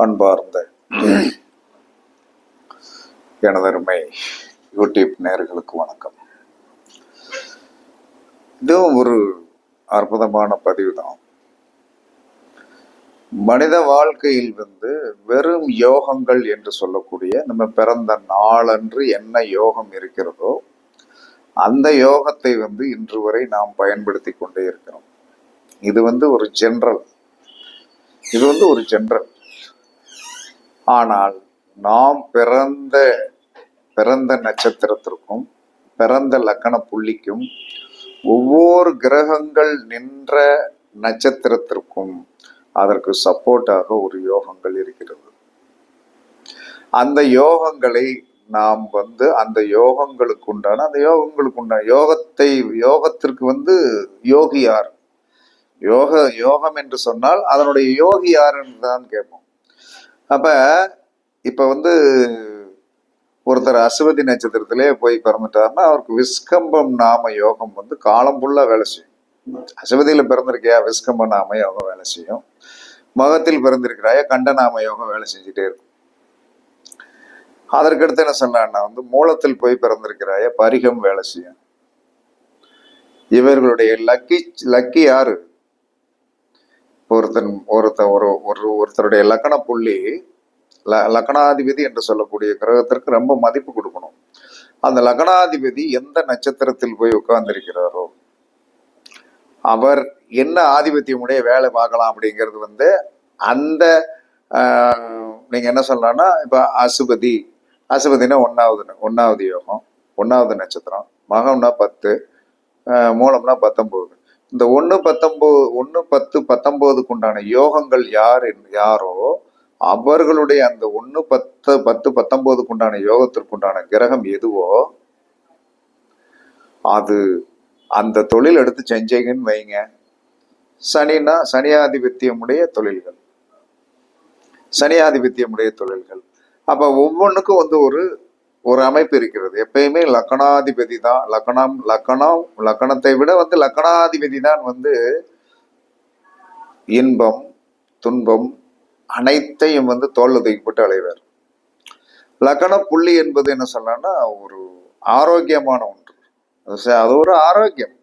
அன்பார்ந்த எனதருமை யூடியூப் நேயர்களுக்கு வணக்கம். இதுவும் ஒரு அற்புதமான பதிவு தான். மனித வாழ்க்கையில் வெறும் யோகங்கள் என்று சொல்லக்கூடிய நம்ம பிறந்த நாளன்று என்ன யோகம் இருக்கிறதோ அந்த யோகத்தை இன்று வரை நாம் பயன்படுத்தி கொண்டே இருக்கிறோம். இது ஒரு ஜென்ரல். ஆனால் நாம் பிறந்த நட்சத்திரத்திற்கும் பிறந்த லக்கண புள்ளிக்கும் ஒவ்வொரு கிரகங்கள் நின்ற நட்சத்திரத்திற்கும் அதற்கு சப்போர்ட்டாக ஒரு யோகங்கள் இருக்கிறது. அந்த யோகங்களை நாம் அந்த யோகங்களுக்குண்டான யோகத்திற்கு யோகி யார், யோகம் என்று சொன்னால் அதனுடைய யோகி யாருன்னு தான் கேட்போம். அப்ப இப்ப ஒருத்தர் அசுவதி நட்சத்திரத்திலே போய் பிறந்துட்டாருன்னா அவருக்கு விஸ்கம்பம் நாம யோகம் காலம் ஃபுல்லா வேலை செய்யும். அசுவதியில பிறந்திருக்கியா, விஸ்கம்ப நாம யோகம் வேலை செய்யும். மகத்தில் பிறந்திருக்கிறாயா, கண்டநாம யோகம் வேலை செஞ்சுட்டே இருக்கும். அதற்கடுத்து என்ன சொன்னா மூலத்தில் போய் பிறந்திருக்கிறாயா, பரிகம் வேலை செய்யும். இவர்களுடைய லக்கி யாரு? ஒருத்தருடைய லக்கண புள்ளி, லக்கணாதிபதி என்று சொல்லக்கூடிய கிரகத்திற்கு ரொம்ப மதிப்பு கொடுக்கணும். அந்த லக்கணாதிபதி எந்த நட்சத்திரத்தில் போய் உட்கார்ந்திருக்கிறாரோ அவர் என்ன ஆதிபத்தியமுடைய வேலை பார்க்கலாம் அப்படிங்கிறது அந்த நீங்க என்ன சொல்லலாம்னா, இப்ப அசுபதினா ஒன்னாவது யோகம், ஒன்னாவது நட்சத்திரம், மகம்னா 10, மூலம்னா 19. இந்த 1-10-19 யோகங்கள் யாரோ அவர்களுடைய அந்த 1-10-19 யோகத்திற்குண்டான கிரகம் எதுவோ அது அந்த தொழில் எடுத்து செஞ்சீங்கன்னு வைங்க. சனியாதிபத்தியமுடைய தொழில்கள். அப்ப ஒவ்வொன்றுக்கும் ஒரு அமைப்பு இருக்கிறது. எப்பயுமே லக்கணாதிபதி தான் லக்கணத்தை விட லக்கணாதிபதி தான் இன்பம் துன்பம் அனைத்தையும் தோல்ல தூக்கி போட்டு அலைவார். லக்கண புள்ளி என்பது என்ன சொல்லலாம்னா ஒரு ஆரோக்கியமான ஒன்று. அது ஒரு ஆரோக்கியம்.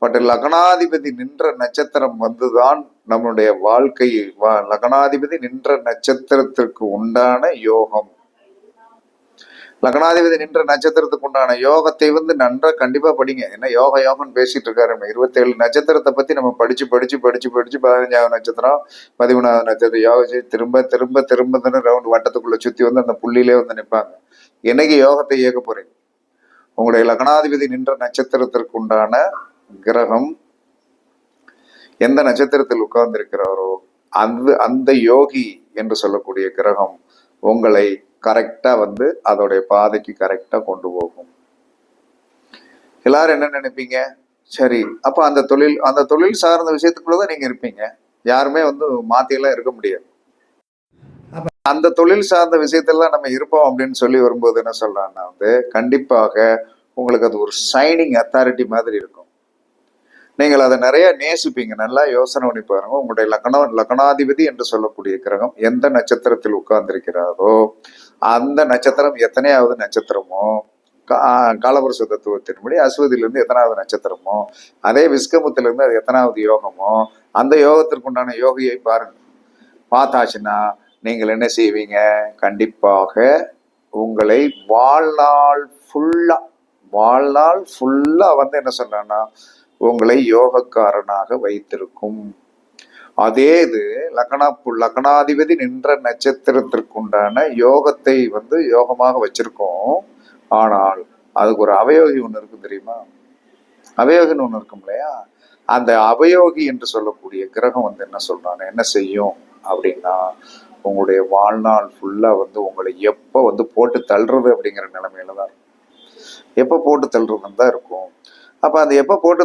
பட் லக்னாதிபதி நின்ற நட்சத்திரம் தான் நம்மளுடைய வாழ்க்கை. லக்னாதிபதி நின்ற நட்சத்திரத்திற்கு உண்டான யோகம். லக்னாதிபதி நின்ற நட்சத்திரத்துக்கு உண்டான யோகத்தை நன்றா கண்டிப்பா படிங்க. என்ன யோகம்னு பேசிட்டு இருக்காரு. 27 நட்சத்திரத்தை பத்தி நம்ம படிச்சு 15வது நட்சத்திரம் 13வது நட்சத்திரம் யோகம் திரும்ப திரும்ப திரும்ப ரவுண்ட் வட்டத்துக்குள்ள சுத்தி அந்த புள்ளியிலே நிற்பாங்க. என்னைக்கு யோகத்தை இயக்க போறீங்க? உங்களுடைய லக்னாதிபதி நின்ற நட்சத்திரத்திற்கு உண்டான கிரகம் எந்த நட்சத்திரத்தில் உட்கார்ந்து இருக்கிறாரோ அந்த யோகி என்று சொல்லக்கூடிய கிரகம் உங்களை கரெக்டா அதோடைய பாதைக்கு கரெக்டா கொண்டு போகும். எல்லாரும் என்ன நினைப்பீங்க? சரி, அப்ப அந்த தொழில் சார்ந்த விஷயத்துக்குள்ளதான் நீங்க இருப்பீங்க. யாருமே மாத்தியெல்லாம் இருக்க முடியாது. அந்த தொழில் சார்ந்த விஷயத்தெல்லாம் நம்ம இருப்போம் அப்படின்னு சொல்லி வரும்போது என்ன சொல்றாங்கன்னா கண்டிப்பாக உங்களுக்கு அது ஒரு சைனிங் அத்தாரிட்டி மாதிரி இருக்கும். நீங்கள் அதை நிறைய நேசிப்பீங்க. நல்லா யோசனை பண்ணி பாருங்க. உங்களுடைய லக்னாதிபதி என்று சொல்லக்கூடிய கிரகம் எந்த நட்சத்திரத்தில் உட்கார்ந்திருக்கிறாரோ அந்த நட்சத்திரம் எத்தனையாவது நட்சத்திரமோ, காலபுருஷ தத்துவத்தின்படி அஸ்வதியிலிருந்து எத்தனாவது நட்சத்திரமோ, அதே விஸ்கமத்திலிருந்து அது எத்தனாவது யோகமோ, அந்த யோகத்திற்குண்டான யோகியை பாருங்க. பார்த்தாச்சுன்னா நீங்கள் என்ன செய்வீங்க? கண்டிப்பாக உங்களை வாழ்நாள் ஃபுல்லா என்ன சொல்றேன்னா உங்களை யோகக்காரனாக வைத்திருக்கும். அதே இது லக்னாதிபதி நின்ற நட்சத்திரத்திற்குண்டான யோகத்தை யோகமாக வச்சிருக்கோம். ஆனால் அதுக்கு ஒரு அவயோகி ஒண்ணு இருக்கும், தெரியுமா? அவயோகின்னு ஒண்ணு இருக்கும் இல்லையா? அந்த அவயோகி என்று சொல்லக்கூடிய கிரகம் என்ன சொல்றாங்க, என்ன செய்யும் அப்படின்னா உங்களுடைய வாழ்நாள் ஃபுல்லா உங்களை எப்ப போட்டு தள்ளுறது அப்படிங்கிற நிலைமையில தான் இருக்கும். எப்ப போட்டு தள்ளுறதுன்னு தான் இருக்கும். அப்ப அந்த எப்ப போட்டு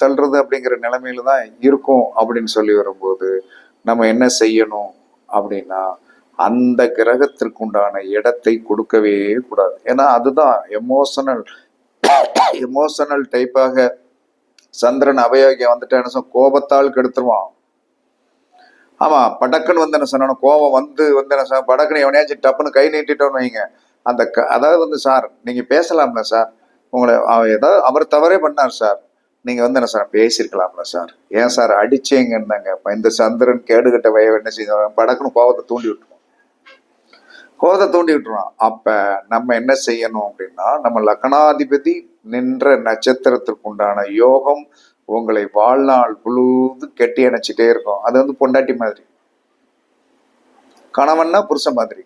தள்ளுறது அப்படிங்கிற நிலைமையில தான் இருக்கும் அப்படின்னு சொல்லி வரும்போது நம்ம என்ன செய்யணும் அப்படின்னா அந்த கிரகத்திற்கு உண்டான இடத்தை கொடுக்கவே கூடாது. ஏன்னா அதுதான் எமோஷனல் டைப்பாக சந்திரன் அவயோகியம் கோபத்தால் கெடுத்துருவான். ஆமா, படக்குன்னு வந்து என்ன சொன்னா கோபம் வந்து என்ன சொன்ன படக்குன்னு எவனையாச்சும் டப்புன்னு கை நீட்டிட்டோன்னு வைங்க. அந்த அதாவது வந்து சார் நீங்க பேசலாம்ல சார், உங்களை ஏதாவது அவர் தவறே பண்ணார் சார், நீங்க வந்து என்ன சார் பேசியிருக்கலாம்ல சார், ஏன் சார் அடிச்சேங்கன்னாங்க. இந்த சந்திரன் கேடுகட்ட வய என்ன செய்ய படக்குன்னு கோபத்தை தூண்டி விட்டுருவோம். கோபத்தை தூண்டி விட்டுருவோம். அப்ப நம்ம என்ன செய்யணும் அப்படின்னா, நம்ம லக்னாதிபதி நின்ற நட்சத்திரத்திற்கு உண்டான யோகம் உங்களை வாழ்நாள் முழுவதும் கெட்டி அணைச்சிட்டே இருக்கும். அது வந்து பொண்டாட்டி மாதிரி, கணவன்னா புருஷன் மாதிரி.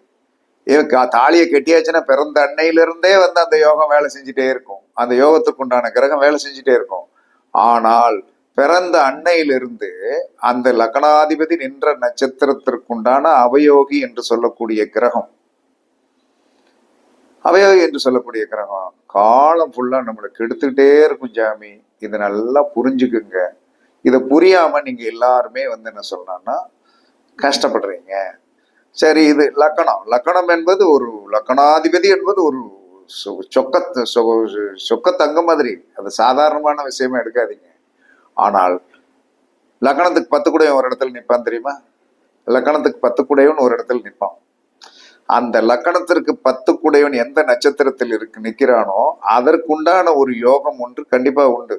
தாலியை கெட்டியாச்சுன்னா பிறந்த அன்னையிலிருந்தே வந்து அந்த யோகம் வேலை செஞ்சுட்டே இருக்கும். அந்த யோகத்துக்கு உண்டான கிரகம் வேலை செஞ்சுட்டே இருக்கும். ஆனால் பிறந்த அன்னையிலிருந்து அந்த லக்னாதிபதி நின்ற நட்சத்திரத்திற்குண்டான அவயோகி என்று சொல்லக்கூடிய கிரகம், அவயோகி என்று சொல்லக்கூடிய கிரகம் காலம் ஃபுல்லா நம்மளுக்கு எடுத்துக்கிட்டே இருக்கும் ஜாமி. இதை நல்லா புரிஞ்சுக்குங்க. இதை புரியாம நீங்க எல்லாருமே வந்து என்ன சொல்லணும்னா கஷ்டப்படுறீங்க. சரி, இது லக்கணம். லக்கணம் என்பது ஒரு லக்கணாதிபதி என்பது ஒரு சொக்க தங்க மாதிரி, அது சாதாரணமான விஷயமா எடுக்காதீங்க. ஆனால் லக்கணத்துக்கு 10 குடையவன் ஒரு இடத்துல நிற்பான் தெரியுமா? லக்கணத்துக்கு 10 குடையவன் ஒரு இடத்துல நிற்பான். அந்த லக்கணத்திற்கு 10 குடையவன் எந்த நட்சத்திரத்தில் நிற்கிறானோ அதற்குண்டான ஒரு யோகம் ஒன்று கண்டிப்பா உண்டு.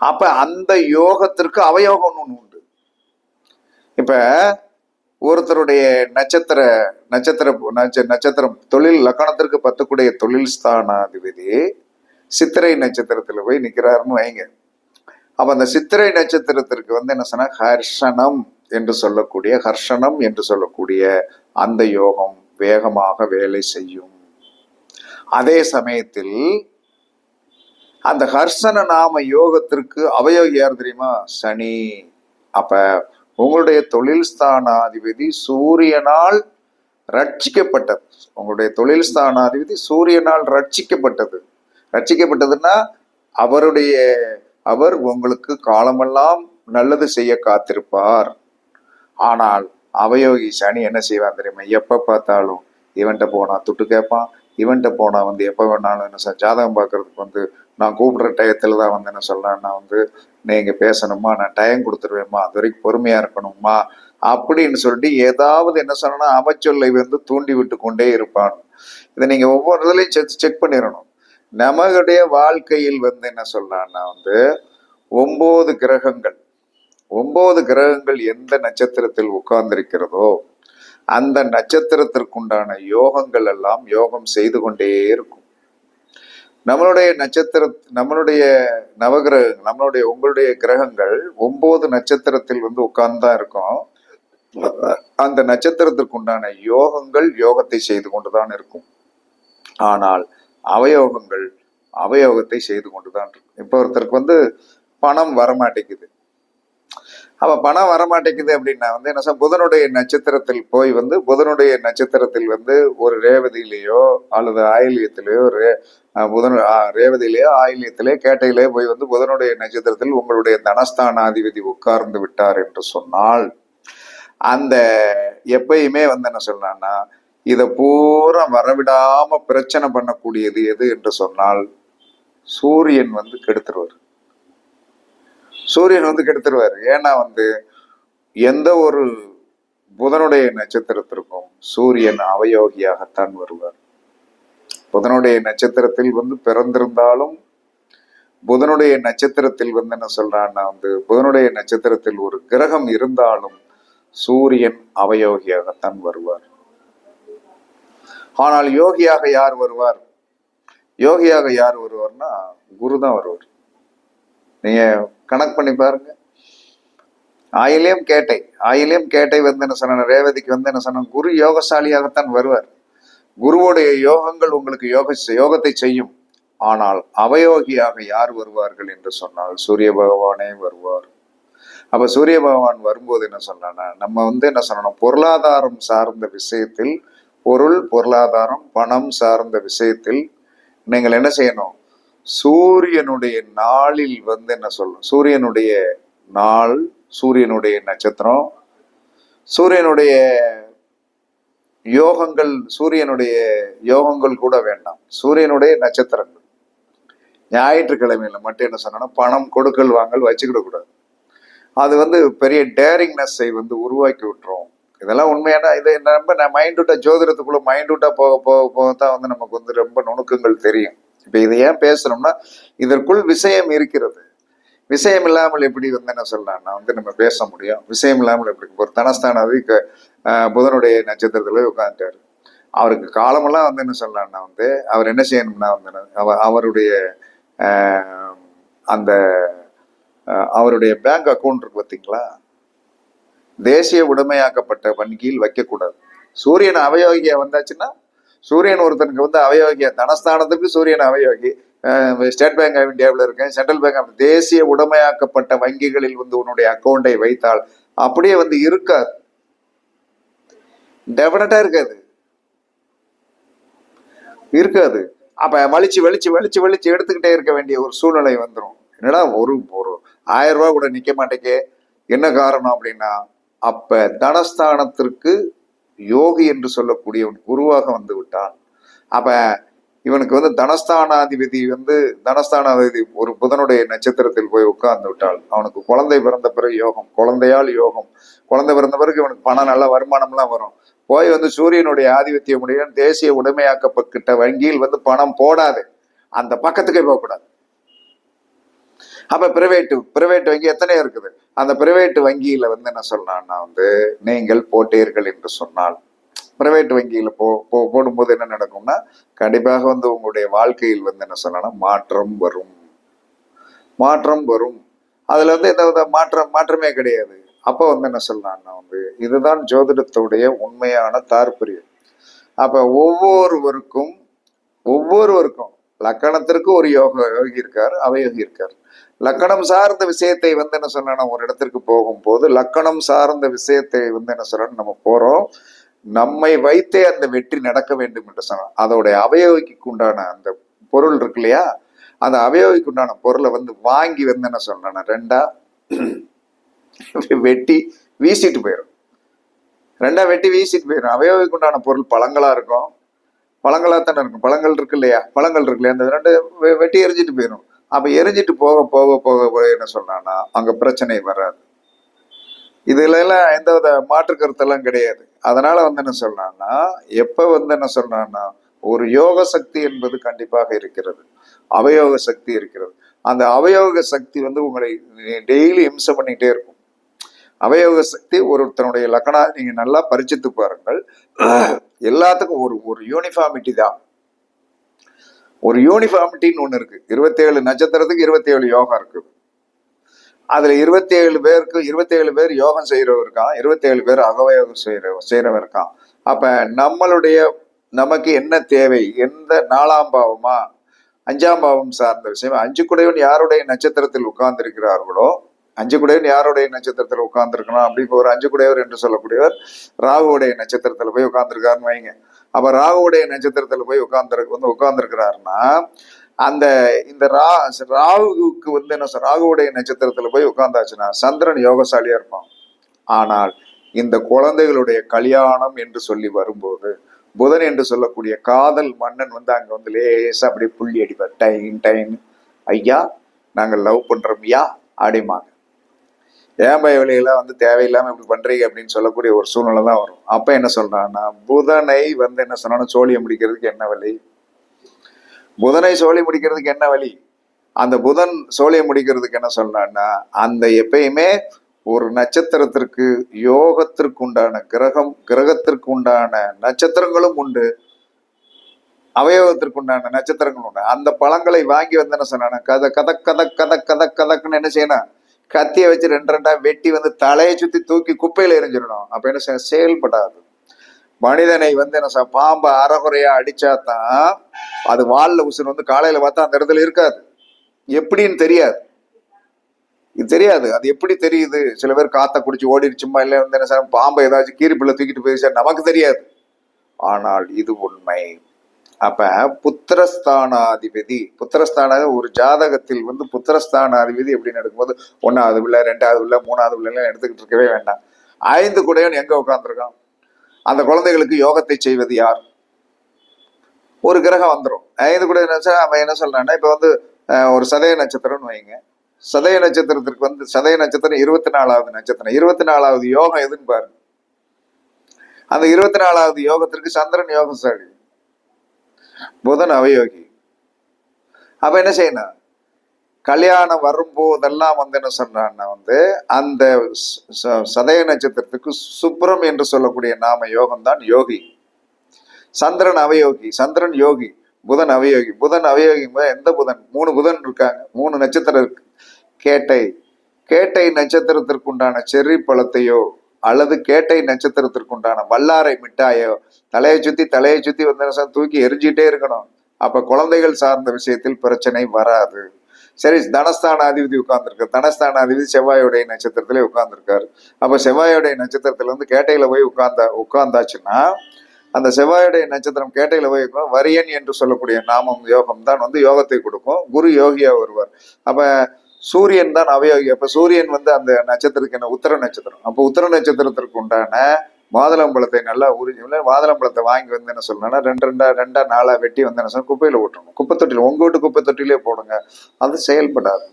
அப்ப அந்த யோகத்திற்கு அவயோகம் ஒன்று உண்டு. இப்ப ஒருத்தருடைய நட்சத்திரம் தொழில் லக்கணத்திற்கு 10 குடைய தொழில் ஸ்தானாதிபதி சித்திரை நட்சத்திரத்துல போய் நிக்கிறாருன்னு வைங்க. அப்ப அந்த சித்திரை நட்சத்திரத்திற்கு வந்து என்ன சொன்னா ஹர்ஷனம் என்று சொல்லக்கூடிய அந்த யோகம் வேகமாக வேலை செய்யும். அதே சமயத்தில் அந்த ஹர்ஷன நாம யோகத்திற்கு அவயோகி யார் தெரியுமா? சனி. அப்ப உங்களுடைய தொழில் ஸ்தானாதிபதி சூரியனால் ரட்சிக்கப்பட்டது. உங்களுடைய தொழில் ஸ்தானாதிபதி சூரியனால் ரட்சிக்கப்பட்டதுன்னா அவர் உங்களுக்கு காலமெல்லாம் நல்லது செய்ய காத்திருப்பார். ஆனால் அவயோகி சனி என்ன செய்வான் தெரியுமா? எப்ப பார்த்தாலும் இவன்கிட்ட போனா துட்டு கேட்பான், இவன்கிட்ட போனா வந்து எப்ப வேணாலும் என்ன ஜாதகம் பார்க்கறதுக்கு வந்து நான் கூப்பிடுற டயத்துல தான் வந்து என்ன சொல்றேன், நான் வந்து நீங்க பேசணுமா, நான் டைம் கொடுத்துருவேம்மா, அது வரைக்கும் பொறுமையா இருக்கணுமா அப்படின்னு சொல்லிட்டு ஏதாவது என்ன சொன்னா அமைச்சொல்லை வந்து தூண்டி விட்டு கொண்டே இருப்பான். இதை நீங்க ஒவ்வொரு இதுலையும் செக் பண்ணிடணும். நம்மளுடைய வாழ்க்கையில் வந்து என்ன சொல்றான்னா வந்து 9 கிரகங்கள் எந்த நட்சத்திரத்தில் உட்கார்ந்திருக்கிறதோ அந்த நட்சத்திரத்திற்குண்டான யோகங்கள் எல்லாம் யோகம் செய்து கொண்டே இருக்கும். நம்மளுடைய உங்களுடைய கிரகங்கள் 9 நட்சத்திரத்தில் வந்து உட்கார்ந்துதான் இருக்கும். அந்த நட்சத்திரத்திற்கு உண்டான யோகங்கள் யோகத்தை செய்து கொண்டுதான் இருக்கும். ஆனால் அவயோகத்தை செய்து கொண்டுதான் இருக்கும். இப்போ ஒருத்தருக்கு வந்து பணம் வரமாட்டேங்குது. அப்ப பணம் வரமாட்டேங்குது அப்படின்னா வந்து என்ன புதனுடைய நட்சத்திரத்தில் போய் வந்து ஒரு ரேவதியிலேயோ அல்லது ஆயில்யத்திலேயோ ரேவதியிலேயோ ஆயில்யத்திலேயோ கேட்டையிலேயோ போய் வந்து புதனுடைய நட்சத்திரத்தில் உங்களுடைய தனஸ்தானாதிபதி உட்கார்ந்து விட்டார் என்று சொன்னால் அந்த எப்பயுமே வந்து என்ன சொல்லலாம்னா இதை பூரா வரவிடாம பிரச்சனை பண்ணக்கூடியது எது என்று சொன்னால் சூரியன் வந்து கெடுத்துருவார். ஏன்னா வந்து எந்த ஒரு புதனுடைய நட்சத்திரத்திற்கும் சூரியன் அவயோகியாகத்தான் வருவார். புதனுடைய நட்சத்திரத்தில் வந்து பிறந்திருந்தாலும் புதனுடைய நட்சத்திரத்தில் வந்து என்ன சொல்றான்னா வந்து புதனுடைய நட்சத்திரத்தில் ஒரு கிரகம் இருந்தாலும் சூரியன் அவயோகியாகத்தான் வருவார். ஆனால் யோகியாக யார் வருவார்னா குரு தான் வருவார். நீங்க கணக்கு பண்ணி பாருங்க. ஆயிலியம் கேட்டை வந்து என்ன சொன்ன ரேவதிக்கு வந்து என்ன சொன்ன குரு யோகசாலியாகத்தான் வருவார். குருவுடைய யோகங்கள் உங்களுக்கு யோகத்தை செய்யும். ஆனால் அவயோகியாக யார் வருவார்கள் என்று சொன்னால் சூரிய பகவானே வருவார். அப்ப சூரிய பகவான் வரும்போது என்ன சொன்னா நம்ம வந்து என்ன சொல்லணும், பொருளாதாரம் சார்ந்த விஷயத்தில் பொருளாதாரம் பணம் சார்ந்த விஷயத்தில் நீங்கள் என்ன செய்யணும், சூரியனுடைய நாளில் வந்து என்ன சொல்லணும், சூரியனுடைய நாள், சூரியனுடைய நட்சத்திரம், சூரியனுடைய யோகங்கள் கூட வேண்டாம், சூரியனுடைய நட்சத்திரங்கள். ஞாயிற்றுக்கிழமையில மட்டும் என்ன சொன்னா பணம் கொடுக்கல் வாங்கல் வச்சுக்கிட கூடாது. அது வந்து பெரிய டேரிங்னஸை வந்து உருவாக்கி விட்டுரும். இதெல்லாம் உண்மையான இது நம்ம மைண்ட் விட்டா ஜோதிடத்துக்குள்ள மைண்ட் விட்டா போக போக போக தான் வந்து நமக்கு வந்து ரொம்ப நுணுக்கங்கள் தெரியும். இப்ப இதை ஏன் பேசுறோம்னா இதற்குள் விஷயம் இருக்கிறது. விஷயம் இல்லாமல் எப்படி வந்து என்ன சொல்லலாம்னா வந்து நம்ம பேச முடியும். விஷயம் இல்லாமல் எப்படி ஒரு தனஸ்தானாவே புதனுடைய நட்சத்திரத்துல உட்காந்துட்டாரு. அவருக்கு காலமெல்லாம் வந்து என்ன சொல்லலாம்னா வந்து அவர் என்ன செய்யணும்னா வந்து அவருடைய அந்த அவருடைய பேங்க் அக்கௌண்ட் இருக்கு பார்த்தீங்களா, தேசிய உடைமையாக்கப்பட்ட வங்கியில் வைக்கக்கூடாது. சூரியன் அவயோகியா வந்தாச்சுன்னா, சூரியன் ஒருத்தனுக்கு வந்து அவயோகியா, தனஸ்தானத்துக்கு சூரியன் அவயோகி. ஸ்டேட் பேங்க் ஆஃப் இந்தியாவில் இருக்கேன், சென்ட்ரல் பேங்க் ஆஃப் தேசிய உடைமையாக்கப்பட்ட வங்கிகளில் வந்து உன்னுடைய அக்கௌண்டை வைத்தால் அப்படியே வந்து இருக்காது, டெபினட்டா இருக்காது. அப்ப வலிச்சு வலிச்சு வலிச்சு வலிச்சு எடுத்துக்கிட்டே இருக்க வேண்டிய ஒரு சூழ்நிலை வந்துடும். என்னடா ஒரு ஒரு 1000 ரூபாய் கூட நிக்க மாட்டேங்க, என்ன காரணம் அப்படின்னா அப்ப தனஸ்தானத்திற்கு யோகி என்று சொல்லக்கூடியவன் குருவாக வந்து விட்டான். அப்ப இவனுக்கு வந்து தனஸ்தானாதிபதி ஒரு புதனுடைய நட்சத்திரத்தில் போய் உட்கார்ந்து விட்டால் அவனுக்கு குழந்தை பிறந்த பிறகு யோகம், குழந்தையால் யோகம், குழந்தை பிறந்த பிறகு இவனுக்கு பணம், நல்ல வருமானம்லாம் வரும். போய் வந்து சூரியனுடைய ஆதிபத்தியமுடைய தேசிய உடைமையாக்கப்பட்ட வங்கியில் வந்து பணம் போடாது, அந்த பக்கத்துக்கே போகக்கூடாது. அப்ப பிரைவேட் வங்கி எத்தனை இருக்குது, அந்த பிரைவேட் வங்கியில வந்து என்ன சொல்லலாம்னா வந்து நீங்கள் போட்டீர்கள் என்று சொன்னால், பிரைவேட் வங்கியில போடும்போது என்ன நடக்கும்னா கண்டிப்பாக வந்து உங்களுடைய வாழ்க்கையில் வந்து என்ன சொல்லலாம் மாற்றம் வரும். அதுல வந்து எந்த மாற்றமே கிடையாது. அப்ப வந்து என்ன சொல்லலாம்னா வந்து இதுதான் ஜோதிடத்துடைய உண்மையான தாற்பயம். அப்ப ஒவ்வொருவருக்கும் லக்கணத்திற்கு ஒரு யோகி இருக்கார், அவயோகி இருக்கார். லக்கணம் சார்ந்த விஷயத்தை வந்து என்ன சொல்லணும், ஒரு இடத்திற்கு போகும்போது லக்கணம் சார்ந்த விஷயத்தை வந்து என்ன சொல்லணும், நம்ம போறோம், நம்மை வைத்தே அந்த வெற்றி நடக்க வேண்டும் என்று சொன்ன அதோடைய அவயோகிக்கு உண்டான அந்த பொருள் இருக்கு இல்லையா, அந்த அவயோகிக்கு உண்டான பொருளை வந்து வாங்கி வந்து என்ன சொல்லணும், 2 வெட்டி வீசிட்டு போயிடும். அவயோகிக்கு உண்டான பொருள் பழங்களா இருக்கும், பழங்களா தானே இருக்கும், பழங்கள் இருக்கு இல்லையா, அந்த 2 வெட்டி எரிஞ்சிட்டு போயிடும். அப்ப எரிஞ்சிட்டு போக போக போக என்ன சொன்னான்னா அங்க பிரச்சனை வராது. இதுல எல்லாம் எந்த வித மாற்று கருத்தெல்லாம் கிடையாது. அதனால வந்து என்ன சொல்றான்னா எப்ப வந்து என்ன சொல்றான்னா ஒரு யோக சக்தி என்பது கண்டிப்பாக இருக்கிறது, அவயோக சக்தி இருக்கிறது. அந்த அவயோக சக்தி வந்து உங்களை டெய்லி இம்சை பண்ணிட்டே இருக்கும். அவயோக சக்தி ஒருத்தனுடைய லக்கணா நீங்க நல்லா பரிச்சித்து பாருங்கள். எல்லாத்துக்கும் ஒரு யூனிஃபார்மிட்டி தான், ஒரு யூனிஃபார்மிட்டின்னு ஒண்ணு இருக்கு. 27 நட்சத்திரத்துக்கு 27 யோகம் இருக்கு. அதுல 27 பேர் யோகம் செய்யறவர் இருக்கான், 27 பேர் அகவயோகம் செய்யறவர் இருக்கான். அப்ப நமக்கு என்ன தேவை, எந்த 4ஆம் பாவமா 5ஆம் பாவம் சார்ந்த விஷயம், 5 குடையவன் யாருடைய நட்சத்திரத்தில் உட்கார்ந்து இருக்கிறார்களோ, 5 குடையவன் யாருடைய நட்சத்திரத்தில் உட்கார்ந்து இருக்கணும் அப்படி இப்போ ஒரு 5 குடையவர் என்று சொல்லக்கூடியவர் ராகுவுடைய நட்சத்திரத்துல போய் உட்கார்ந்துருக்காருன்னு வைங்க. அப்ப ராகுவுடைய நட்சத்திரத்துல போய் உட்கார்ந்துருக்கிறாருன்னா இந்த ராகுவுக்கு வந்து என்ன, ராகுவுடைய நட்சத்திரத்துல போய் உட்கார்ந்தாச்சுன்னா சந்திரன் யோகசாலியா இருப்பான். ஆனால் இந்த குழந்தைகளுடைய கல்யாணம் என்று சொல்லி வரும்போது புதன் என்று சொல்லக்கூடிய காதல் மன்னன் வந்து அங்க வந்து லேசா அப்படி புள்ளி அடிப்பார், டைன் ஐயா நாங்கள் லவ் பண்றோம்யா அப்படிமாங்க. ஏன் பயவெளியெல்லாம் வந்து தேவையில்லாம இப்படி பண்றீங்க அப்படின்னு சொல்லக்கூடிய ஒரு சூழ்நிலை தான் வரும். அப்ப என்ன சொல்றான்னா புதனை வந்து என்ன சொன்னாலும் சோழியம் முடிக்கிறதுக்கு என்ன வழி, புதனை சோழி முடிக்கிறதுக்கு என்ன வழி, அந்த புதன் சோழியை முடிக்கிறதுக்கு என்ன சொல்றான்னா அந்த எப்பயுமே ஒரு நட்சத்திரத்திற்கு யோகத்திற்கு உண்டான கிரகத்திற்கு உண்டான நட்சத்திரங்களும் உண்டு, அவயோகத்திற்கு உண்டான நட்சத்திரங்களும் உண்டு. அந்த பழங்களை வாங்கி வந்து என்ன சொன்னா கதக்குன்னு என்ன செய்யணும், கத்திய வச்சு 2 வெட்டி வந்து தலையை சுத்தி தூக்கி குப்பையில எரிஞ்சிடணும். அப்ப என்ன செய்ய, செயல்படாது. மனிதனை வந்து என்ன பாம்பை அறகுறையா அடிச்சாதான் அது வால்ல உசுறு வந்து காலையில பார்த்தா அந்த இடத்துல இருக்காது, எப்படின்னு தெரியாது. அது எப்படி தெரியுது, சில பேர் காத்த குடிச்சு ஓடிடுச்சுமா, இல்ல வந்து என்ன சார் பாம்பை ஏதாச்சும் கீரிப்பிள்ள தூக்கிட்டு போயிடுச்சா நமக்கு தெரியாது, ஆனால் இது உண்மை. அப்ப புத்திரஸ்தானாதிபதி ஒரு ஜாதகத்தில் வந்து புத்திரஸ்தானாதிபதி எப்படி நடக்கும்போது 1வது பிள்ளை 2வது பிள்ளை 3வது பிள்ளை எல்லாம் எடுத்துக்கிட்டு இருக்கவே வேண்டாம். 5 குடையவன் எங்க உட்காந்துருக்கான், அந்த குழந்தைகளுக்கு யோகத்தை செய்வது யார், ஒரு கிரகம் வந்துடும். 5 குடையவன் அவன் என்ன சொல்றான்னா இப்ப வந்து ஒரு சதய நட்சத்திரம்னு வைங்க, சதய நட்சத்திரத்திற்கு வந்து சதய நட்சத்திரம் 24வது நட்சத்திரம். 24வது யோகம் எதுன்னு பாருங்க. அந்த 24வது யோகத்திற்கு சந்திரன் யோகசாலி, புதன் அவயோகி. அப்ப என்ன செய்யணும்? கல்யாணம் வரும்போதெல்லாம் வந்து என்ன சொல்றான்னா வந்து அந்த சதய நட்சத்திரத்துக்கு சுப்ரம் என்று சொல்லக்கூடிய நாம யோகம் தான் யோகி. சந்திரன் அவயோகி, சந்திரன் யோகி, புதன் அவயோகி. புதன் அவயோகி எந்த புதன்? 3 புதன் இருக்காங்க, 3 நட்சத்திரம் இருக்கு. கேட்டை, கேட்டை நட்சத்திரத்திற்குண்டான செர்ரி பழத்தையோ அல்லது கேட்டை நட்சத்திரத்திற்குண்டான வல்லாரை மிட்டாயோ தலையை சுத்தி வந்து தூக்கி எரிஞ்சிட்டே இருக்கணும். அப்ப குழந்தைகள் சார்ந்த விஷயத்தில் பிரச்சனை வராது. சரி, தனஸ்தானாதிபதி உட்கார்ந்துருக்கு. தனஸ்தானாதிபதி செவ்வாயுடைய நட்சத்திரத்திலே உட்கார்ந்துருக்காரு. அப்ப செவ்வாயுடைய நட்சத்திரத்துல இருந்து கேட்டையில போய் உட்கார்ந்தாச்சுன்னா அந்த செவ்வாயுடைய நட்சத்திரம் கேட்டையில போய் வரியன் என்று சொல்லக்கூடிய நாமம் யோகம் தான் வந்து யோகத்தை கொடுக்கும். குரு யோகியா வருவார். அப்ப சூரியன் தான் அவயோகி. அப்ப சூரியன் வந்து அந்த நட்சத்திரத்துக்கு என்ன? உத்தர நட்சத்திரம். அப்போ உத்தர நட்சத்திரத்திற்கு உண்டான மாதுளம்பழத்தை நல்லா உரிஞ்சு மாதுளம்பழத்தை வாங்கி வந்து என்ன சொல்லணும்னா ரெண்டா 4 வெட்டி வந்து என்ன சொல்ல குப்பையில ஓட்டணும். குப்பை தொட்டியில், உங்க வீட்டு குப்பை தொட்டிலே போடுங்க. அது செயல்படாது.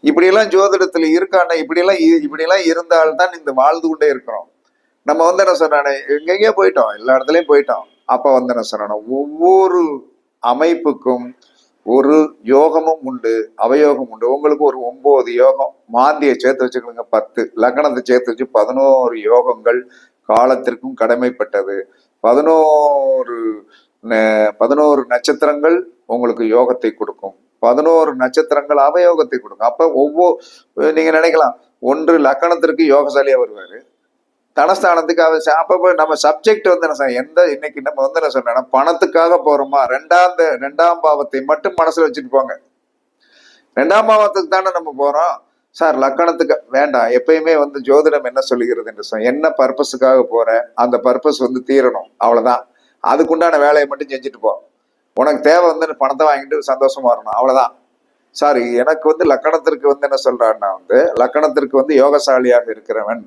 இப்படியெல்லாம் ஜோதிடத்துல இருக்கான இப்படியெல்லாம் இருந்தால்தான் இந்த வாழ்ந்து கொண்டே இருக்கிறோம். நம்ம வந்து என்ன சொன்ன எங்கெங்கேயோ போயிட்டோம், எல்லா இடத்துலயும் போயிட்டோம். அப்ப வந்து என்ன சொன்ன ஒவ்வொரு அமைப்புக்கும் ஒரு யோகமும் உண்டு, அவயோகம் உண்டு. உங்களுக்கு ஒரு 9 யோகம் மாந்தியை சேர்த்து வச்சுக்கணுங்க. 10 லக்னத்தை சேர்த்து வச்சு 11 யோகங்கள் காலத்திற்கும் கடமைப்பட்டது. 11 நட்சத்திரங்கள் உங்களுக்கு யோகத்தை கொடுக்கும், 11 நட்சத்திரங்கள் அவயோகத்தை கொடுக்கும். அப்ப நீங்க நினைக்கலாம், ஒன்று லக்கணத்திற்கு யோகசாலியா வருவாரு, தனஸ்தானத்துக்கு அப்ப நம்ம சப்ஜெக்ட் வந்து என்ன இன்னைக்கு நம்ம வந்து என்ன சொல்றோம்னா பணத்துக்காக போறோமா? ரெண்டாம் பாவத்தை மட்டும் மனசுல வச்சுட்டு போங்க. 2ஆம் பாவத்துக்கு தானே நம்ம போறோம். சார் லக்கணத்துக்கு வேண்டாம். எப்பயுமே வந்து ஜோதிடம் என்ன சொல்லுகிறது என்று என்ன பர்பஸுக்காக போற, அந்த பர்பஸ் வந்து தீரணும், அவ்வளவுதான். அதுக்குண்டான வேலையை மட்டும் செஞ்சுட்டு போ. உனக்கு தேவை வந்து பணத்தை வாங்கிட்டு சந்தோஷமா வரணும், அவ்வளவுதான். சாரி, எனக்கு வந்து லக்கணத்திற்கு வந்து என்ன சொல்றாருன்னா வந்து லக்கணத்திற்கு வந்து யோகசாலியாக இருக்கிறவன்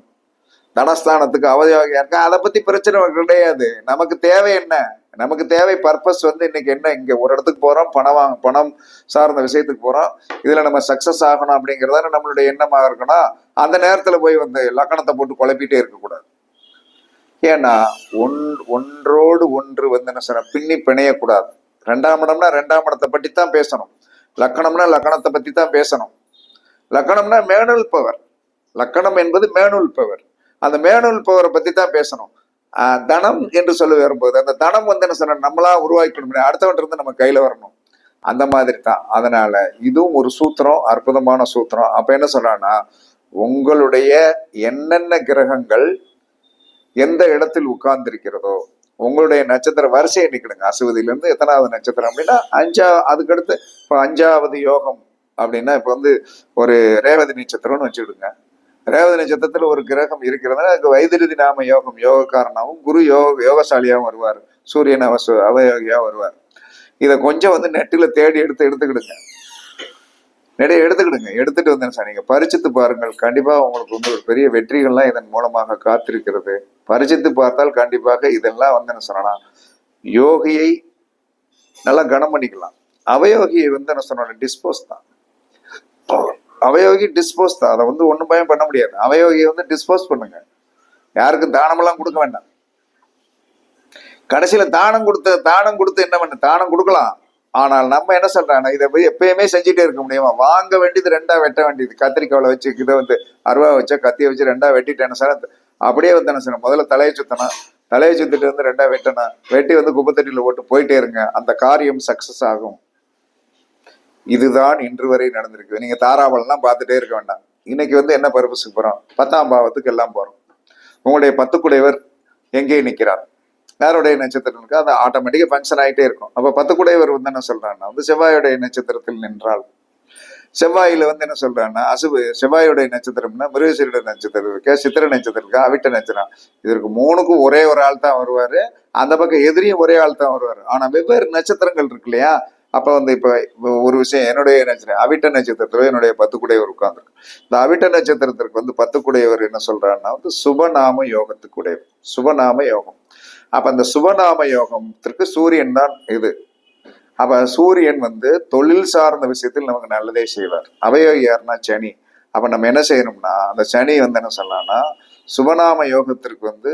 தனஸ்தானத்துக்கு அவயோகியா இருக்கா, அதை பத்தி பிரச்சனை கிடையாது. நமக்கு தேவை என்ன? நமக்கு தேவை பர்பஸ் வந்து இன்னைக்கு என்ன? இங்க ஒரு இடத்துக்கு போறோம், பணம் சார்ந்த விஷயத்துக்கு போறோம், இதுல நம்ம சக்சஸ் ஆகணும் அப்படிங்கிறத நம்மளுடைய எண்ணமாக இருக்கணும். அந்த நேரத்துல போய் வந்து லக்கணத்தை போட்டு குழப்பிட்டே இருக்கக்கூடாது. ஏன்னா ஒன்றோடு ஒன்று வந்து என்ன சொல்ற பின்னி பிணையக்கூடாது. 2ஆம் இடம்னா 2ஆம் இடத்தை பற்றி தான் பேசணும், லக்கணம்னா லக்கணத்தை பத்தி தான் பேசணும். லக்கணம்னா மேனுவல் பவர், லக்கணம் என்பது மேனுவல் பவர். அந்த மேனுவல் பவரை பத்தி தான் பேசணும். தனம் என்று சொல்லி வரும்போது அந்த தனம் வந்து என்ன சொன்ன நம்மளா உருவாக்கணும், அடுத்தவன் இருந்து நம்ம கையில வரணும். அந்த மாதிரி தான். அதனால இதுவும் ஒரு சூத்திரம், அற்புதமான சூத்திரம். அப்ப என்ன சொல்றான்னா, உங்களுடைய என்னென்ன கிரகங்கள் எந்த இடத்தில் உட்கார்ந்திருக்கிறதோ உங்களுடைய நட்சத்திர வரிசையை நிக்கணுங்க. அசுவதியிலிருந்து எத்தனாவது நட்சத்திரம் அப்படின்னா 5. அதுக்கடுத்து இப்போ 5வது யோகம் அப்படின்னா இப்ப வந்து ஒரு ரேவதி நட்சத்திரம்னு வச்சுடுங்க. ரேவதி நட்சத்திரத்துல ஒரு கிரகம் இருக்கிறதுனால அதுக்கு வைத்திருதி நாம யோகம், யோகக்காரனாகவும் குரு யோகசாலியாகவும் வருவார், சூரியன் அவயோகியா வருவார். இதை கொஞ்சம் வந்து நெட்டில தேடி எடுத்துக்கிடுங்க. எடுத்துட்டு வந்தேன் சார், நீங்க பரிச்சித்து பாருங்கள். கண்டிப்பா உங்களுக்கு வந்து ஒரு பெரிய வெற்றிகள்லாம் இதன் மூலமாக காத்திருக்கிறது. பரிச்சித்து பார்த்தால் கண்டிப்பாக இதெல்லாம் வந்து என்ன சொன்னா யோகியை நல்லா கனம் பண்ணிக்கலாம். அவயோகியை வந்து என்ன சொன்ன டிஸ்போஸ் தான். அவயோகி டிஸ்போஸ் தான். அதை வந்து ஒன்றும் பயம் பண்ண முடியாது. அவயோகியை வந்து டிஸ்போஸ் பண்ணுங்க. யாருக்கும் தானமெல்லாம் கொடுக்க வேண்டாம். கடைசியில தானம் கொடுத்து என்ன பண்ண? தானம் கொடுக்கலாம். ஆனால் நம்ம என்ன சொல்றாங்க, இதை போய் எப்பயுமே செஞ்சுட்டே இருக்க முடியுமா? வாங்க வேண்டியது 2ஆ வெட்ட வேண்டியது. கத்திரிக்காவில வச்சு இதை வந்து அருவா வச்சா கத்தியை வச்சு 2ஆ வெட்டிட்டேன்னு சார், அப்படியே வந்து என்ன சொன்ன முதல்ல தலையை சுத்தணும், தலையை சுத்திட்டு வந்து 2ஆ வெட்டணும், வெட்டி வந்து குப்பைத்தட்டியில போட்டு போயிட்டே இருங்க. அந்த காரியம் சக்சஸ் ஆகும். இதுதான் இன்று வரை நடந்திருக்கு. நீங்க தாராபலம்லாம் பார்த்துட்டே இருக்க வேண்டாம். இன்னைக்கு வந்து என்ன பர்பஸுக்கு போறோம்? 10ஆம் பாவத்துக்கு எல்லாம் போறோம். உங்களுடைய 10 குடைவர் எங்கே நிற்கிறார், யாருடைய நட்சத்திரம் இருக்கு, அது ஆட்டோமேட்டிக்கா ஃபங்க்ஷன் ஆகிட்டே இருக்கும். அப்ப 10 குடைவர் வந்து என்ன சொல்றாங்கன்னா வந்து செவ்வாயுடைய நட்சத்திரத்தில் நின்றால், செவ்வாயில வந்து என்ன சொல்றாங்கன்னா செவ்வாயுடைய நட்சத்திரம்னா மிருகசீரிட நட்சத்திரம் இருக்கு, சித்திர நட்சத்திரம் இருக்கு, அவிட்ட நட்சத்திரம். இதற்கு 3க்கும் ஒரே ஒரு ஆள் தான் வருவாரு. அந்த பக்கம் எதிரியும் ஒரே ஆள் தான் வருவாரு. ஆனா வெவ்வேறு நட்சத்திரங்கள் இருக்கு இல்லையா? அப்ப வந்து இப்ப ஒரு விஷயம், என்னுடைய நட்சத்திரம் அவிட்ட நட்சத்திரத்துல என்னுடைய 10 குடையவர் உட்கார்ந்துருக்கு. இந்த அவிட்ட நட்சத்திரத்திற்கு வந்து 10 குடையவர் என்ன சொல்றாருன்னா வந்து சுபநாம யோகத்துக்கு உடையவர், சுபநாம யோகம். அப்ப அந்த சுபநாம யோகத்திற்கு சூரியன் தான் இது. அப்ப சூரியன் வந்து தொழில் சார்ந்த விஷயத்தில் நமக்கு நல்லதே செய்வார். அவயோகி யாருன்னா சனி. அப்ப நம்ம என்ன செய்யணும்னா அந்த சனி வந்து என்ன சொல்லலாம்னா சுபநாம யோகத்திற்கு வந்து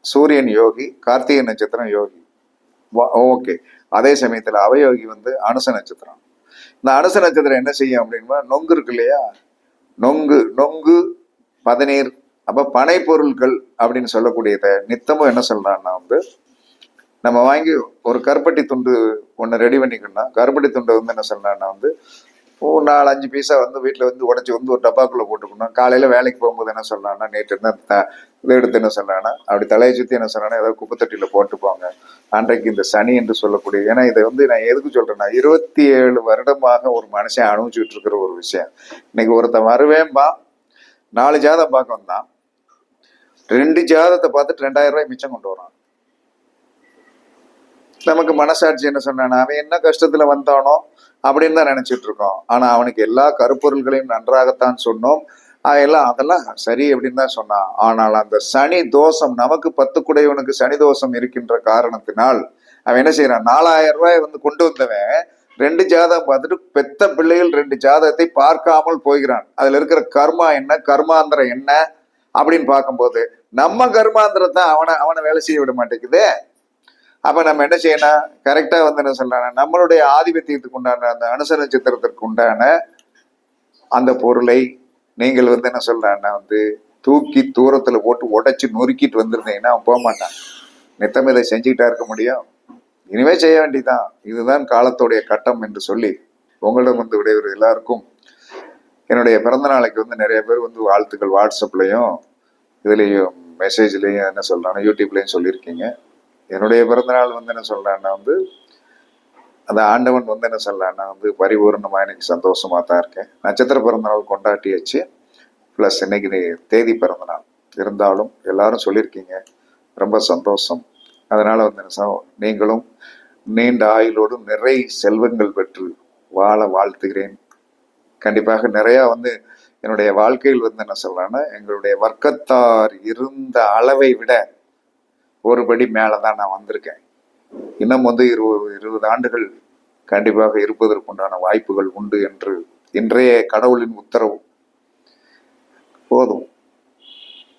சூரியன் யோகி, கார்த்திகை நட்சத்திரம் யோகி. ஓகே. அதே சமயத்துல அவயோகி வந்து அனுச நட்சத்திரம். இந்த அனுச நட்சத்திரம் என்ன செய்யும் அப்படின்னா நொங்கு இருக்கு இல்லையா, நொங்கு பதநீர், அப்ப பனை பொருட்கள் அப்படின்னு சொல்லக்கூடியதை நித்தமும் என்ன சொல்றான்னா வந்து நம்ம வாங்கி ஒரு கருப்பட்டி துண்டு ஒன்று ரெடி பண்ணிக்கணும்னா கருப்பட்டி துண்டை வந்து என்ன சொல்றான்னா வந்து ஒரு 4-5 பீஸா வந்து வீட்டில் வந்து உடச்சி வந்து ஒரு டப்பாக்குள்ள போட்டுக்கணும். காலையில வேலைக்கு போகும்போது என்ன சொல்லலாம்னா நேற்று இதை எடுத்து என்ன சொல்றாங்கன்னா அப்படி தலையை சுற்றி என்ன சொல்றாங்கன்னா ஏதாவது குப்பைத்தட்டியில போட்டுப்பாங்க. அன்றைக்கு இந்த சனி என்று சொல்லக்கூடிய, ஏன்னா இதை வந்து நான் எதுக்கு சொல்றேன்னா 27 வருடமாக ஒரு மனுஷன் அனுபவிச்சுட்டு இருக்கிற ஒரு விஷயம். இன்னைக்கு ஒருத்தன் வருவேன்பா 4 ஜாதம் பார்க்க வந்தான், 2 ஜாதத்தை பார்த்துட்டு 2000 ரூபாய் மிச்சம் கொண்டு வரான். நமக்கு மனசாட்சி என்ன சொன்னானா அவன் என்ன கஷ்டத்துல வந்தானோ அப்படின்னு தான் நினைச்சிட்டு இருக்கோம். ஆனா அவனுக்கு எல்லா கருப்பொருள்களையும் நன்றாகத்தான் சொன்னோம். அதெல்லாம் சரி அப்படின்னு தான் சொன்னான். ஆனால் அந்த சனி தோஷம் நமக்கு 10 குடையவனுக்கு சனி தோஷம் இருக்கின்ற காரணத்தினால் அவன் என்ன செய்யறான், 4000 ரூபாய் வந்து கொண்டு வந்தவன் 2 ஜாதகம் பார்த்துட்டு பெத்த பிள்ளைகள் 2 ஜாதகத்தை பார்க்காமல் போகிறான். அதுல இருக்கிற கர்மா என்ன, கர்மாந்திரம் என்ன அப்படின்னு பார்க்கும்போது நம்ம கர்மாந்திரத்தை அவனை வேலை செய்ய விட மாட்டேங்குது. அப்ப நம்ம என்ன செய்யணும், கரெக்டா வந்து என்ன சொல்லலாம், நம்மளுடைய ஆதிபத்தியத்துக்கு உண்டான அந்த அனுச நட்சத்திரத்திற்கு உண்டான அந்த பொருளை நீங்கள் வந்து என்ன சொல்றான்னா வந்து தூக்கி தூரத்துல போட்டு உடைச்சு நொறுக்கிட்டு வந்திருந்தீங்கன்னா அவன் போக மாட்டான். நித்தம் இதை செஞ்சுக்கிட்டா இருக்க முடியும், இனிமே செய்ய வேண்டியதான், இதுதான் காலத்துடைய கட்டம் என்று சொல்லி உங்களிடம் வந்து விடைபெறுவது. எல்லாருக்கும் என்னுடைய பிறந்த நாளைக்கு வந்து நிறைய பேர் வந்து வாழ்த்துக்கள் வாட்ஸ்அப்லயும் இதுலயும் மெசேஜ்லயும் என்ன சொல்றாங்க யூடியூப்லயும் சொல்லியிருக்கீங்க. என்னுடைய பிறந்தநாள் வந்து என்ன சொல்றேன்னா வந்து அந்த ஆண்டவன் வந்து என்ன சொல்றான்னா வந்து பரிபூர்ணமா எனக்கு சந்தோஷமா தான் இருக்கேன். நட்சத்திர பிறந்தநாள் கொண்டாட்டியாச்சு, பிளஸ் இன்னைக்கு தேதி பிறந்தநாள் இருந்தாலும் எல்லாரும் சொல்லியிருக்கீங்க, ரொம்ப சந்தோஷம். அதனால வந்து என்ன நீங்களும் நீண்ட ஆயுளோடு நிறை செல்வங்கள் பெற்று வாழ வாழ்த்துகிறேன். கண்டிப்பாக நிறைய வந்து என்னுடைய வாழ்க்கையில் வந்து என்ன சொல்றேன்னா எங்களுடைய வர்க்கத்தார் இருந்த அளவை விட ஒருபடி மேலதான் நான் வந்திருக்கேன். இன்னும் வந்து 20 ஆண்டுகள் கண்டிப்பாக இருப்பதற்குண்டான வாய்ப்புகள் உண்டு என்று இன்றைய கடவுளின் உத்தரவு. போதும்,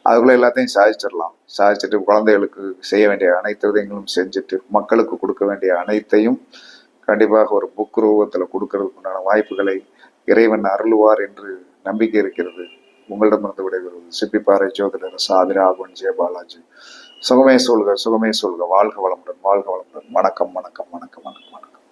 அதுக்குள்ள எல்லாத்தையும் சாதிச்சிடலாம். சாதிச்சுட்டு குழந்தைகளுக்கு செய்ய வேண்டிய அனைத்து விதங்களும் செஞ்சுட்டு மக்களுக்கு கொடுக்க வேண்டிய அனைத்தையும் கண்டிப்பாக ஒரு புக் ரூபத்துல கொடுக்கறதுக்குண்டான வாய்ப்புகளை இறைவன் அருள்வார் என்று நம்பிக்கை இருக்கிறது. உங்களிடமிருந்து விடைபெறுவது சிப்பிப்பாறை ஜோதிடர் சாதிராகவன் ஜெயபாலாஜி. சுகமே சொல்க, சுகமே சொல்க. வாழ்க வளமுடன், வாழ்க வளமுடன். வணக்கம், வணக்கம், வணக்கம், வணக்கம், வணக்கம்.